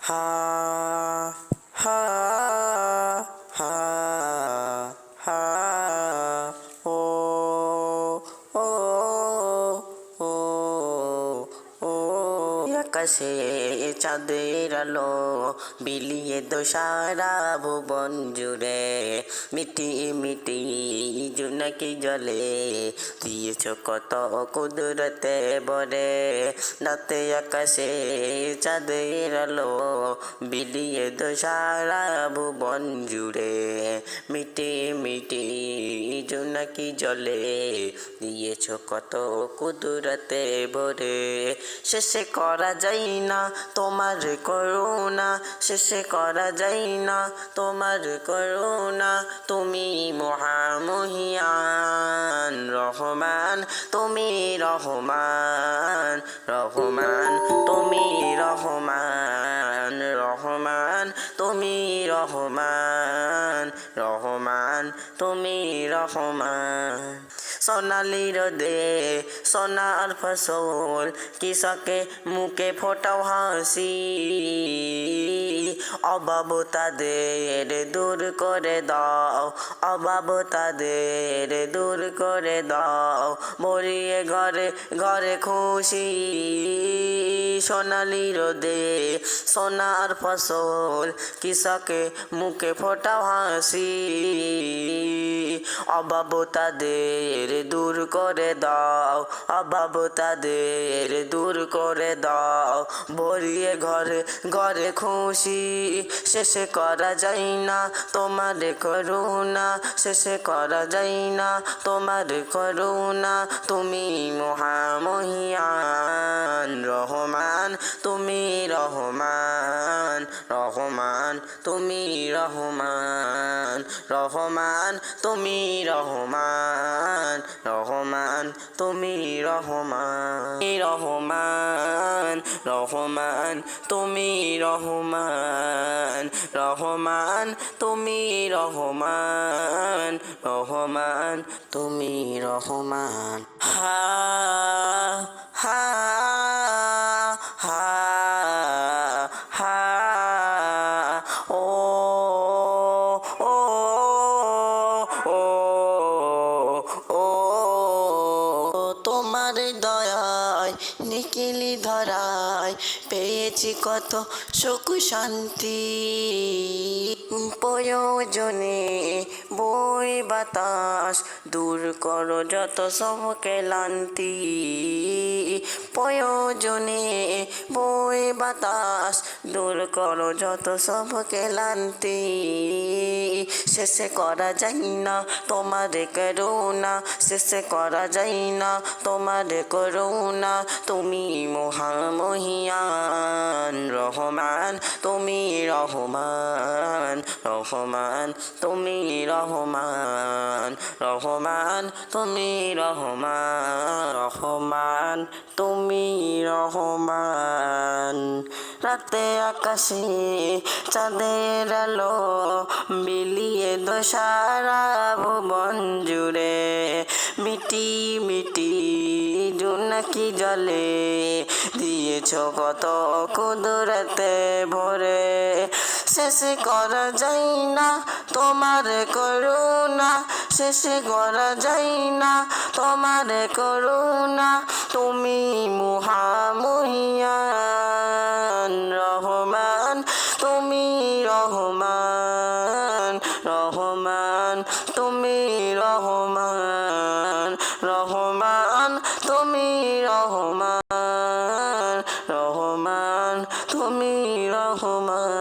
হা হা হা হা ও ও ও ও আকাশে চাঁদের আলো বিলিয়ে দো সারা ভুবন জুড়ে, মিটি মিটি জোনাকি জলে দিয়েছ কত কুদরতে ভরে। রাতে আকাশে চাঁদের আলো বিলিয়ে দো সারা ভুবন জুড়ে, মিটি মিটি জোনাকি জলে দিয়েছ কত কুদরতে ভরে। শেষে করা যায় না তোমার করুণা, শেষে করা যায় না তোমার করুণা। তুমি মহামহিয়ান রহমান, তুমি রহমান রহমান, তুমি রহমান রহমান, তুমি রহমান রহমান, তুমি রহমান। সোনালি রোদে সোনার ফসল, কৃষকে মুখে ফোটাও হাসি। অভাব তাদের দূর করে দাও, অভাব তাদের দূর করে দাও, ভরিয়ে ঘরে ঘরে খুশি। সোনালি রোদে সোনার ফসল, কৃষকে মুখে ফোটাও হাসি। অভাব তাদের দূর করে দাও, অভাব তাদের দূর করে দাও, ভরিয়ে ঘরে ঘরে খুশি। শেষে করা যায় না তোমার করুণা, শেষে করা যায় না তোমার করুণা। তুমি মহামহিয়ান রহমান, তুমি রহমান রহমান, তুমি রহমান রহমান, তুমি রহমান রহমান, তুমি রহমান রহমান রহমান, তুমি রহমান রহমান, তুমি রহমান রহমান, তুমি রহমান। হা হা হা হা ও ও ও ও তোমার দয়ায় নিখিলি ধরায় পেয়েছি কত সুখ শান্তি। প্রয়োজনে বই বাতাস দূর করো যত সব ক্লান্তি। প্রয়োজনে বই বাতাস দূর করো যত সব ক্লান্তি। শেষে করা যায় না তোমার করুণা, শেষে করা যায় না তোমার করুণা। তুমি মহামহিয়ান রহমান, তুমি রহমান রহমান, তুমি রহমান রহমান, তুমি রহমান রহমান, তুমি রহমান। রাতে আকাশে চাঁদের আলো বিলিয়ে দো সারা ভুবন জুড়ে, মিটি মিটি জোনাকি জলে দিয়েছ কত কুদরতে ভরে। শেষে করা যায় না তোমার করুণা, শেষে করা যায় না তোমার করুণা। তুমি মহামহিয়ান রহমান, তুমি রহমান রহমান, তুমি রহমান রহমান, তুমি রহমান রহমান, তুমি রহমান।